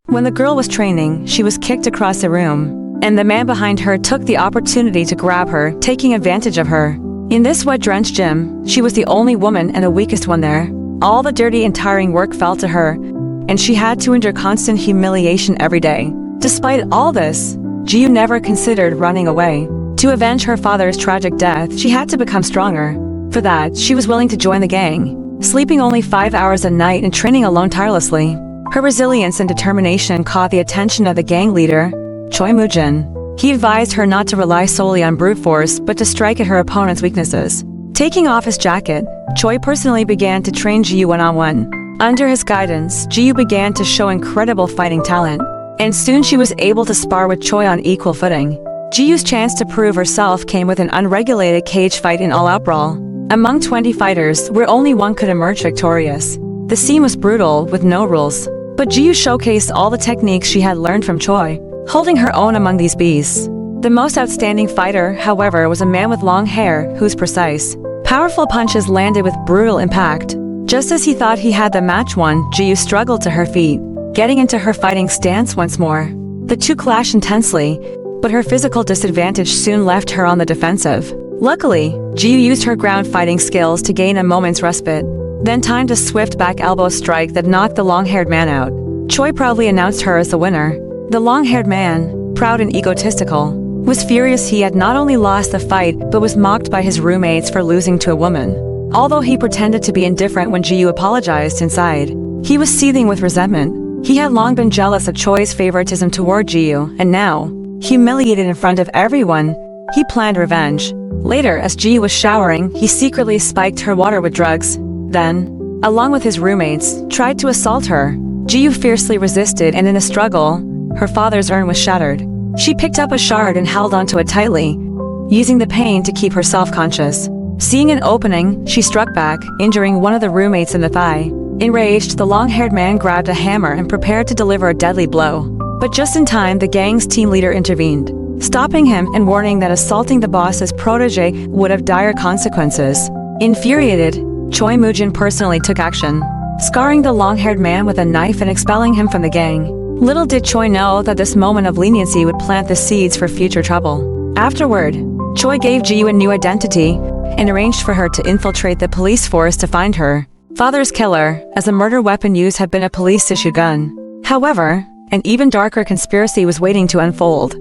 When the girl was training, she was kicked across the room, and the man behind her took the opportunity to grab her, taking advantage of her. In this wet-drenched gym, she was the only woman and the weakest one there. All the dirty and tiring work fell to her, and she had to endure constant humiliation every day. Despite all this, Ji-Yoo never considered running away. To avenge her father's tragic death, she had to become stronger. For that, she was willing to join the gang, sleeping only 5 hours a night and training alone tirelessly. Her resilience and determination caught the attention of the gang leader, Choi Moo-jin. He advised her not to rely solely on brute force, but to strike at her opponent's weaknesses. Taking off his jacket, Choi personally began to train Ji-Yoo one-on-one. Under his guidance, Ji-Yoo began to show incredible fighting talent, and soon she was able to spar with Choi on equal footing. Ji-Yoo's chance to prove herself came with an unregulated cage fight in all-out brawl. Among 20 fighters, where only one could emerge victorious. The scene was brutal, with no rules, but Ji-Yoo showcased all the techniques she had learned from Choi, holding her own among these beasts. The most outstanding fighter, however, was a man with long hair, whose precise, powerful punches landed with brutal impact. Just as he thought he had the match won, Ji-Yoo struggled to her feet, getting into her fighting stance once more. The two clashed intensely, but her physical disadvantage soon left her on the defensive. Luckily, Ji-Yoo used her ground fighting skills to gain a moment's respite, then timed a swift back elbow strike that knocked the long-haired man out. Choi proudly announced her as the winner. The long-haired man, proud and egotistical, was furious he had not only lost the fight but was mocked by his roommates for losing to a woman. Although he pretended to be indifferent when Ji-Yoo apologized inside, he was seething with resentment. He had long been jealous of Choi's favoritism toward Ji-Yoo, and now, humiliated in front of everyone, he planned revenge. Later, as Ji-Yoo was showering, he secretly spiked her water with drugs, then, along with his roommates, tried to assault her. Ji-Yoo fiercely resisted, and in a struggle, her father's urn was shattered. She picked up a shard and held onto it tightly, using the pain to keep herself conscious. Seeing an opening, she struck back, injuring one of the roommates in the thigh. Enraged, the long-haired man grabbed a hammer and prepared to deliver a deadly blow. But just in time, the gang's team leader intervened, stopping him and warning that assaulting the boss's protege would have dire consequences. Infuriated, Choi Moo-jin personally took action, scarring the long-haired man with a knife and expelling him from the gang. Little did Choi know that this moment of leniency would plant the seeds for future trouble. Afterward, Choi gave Ji-Yoo a new identity and arranged for her to infiltrate the police force to find her father's killer, as a murder weapon used had been a police-issued gun. However, an even darker conspiracy was waiting to unfold.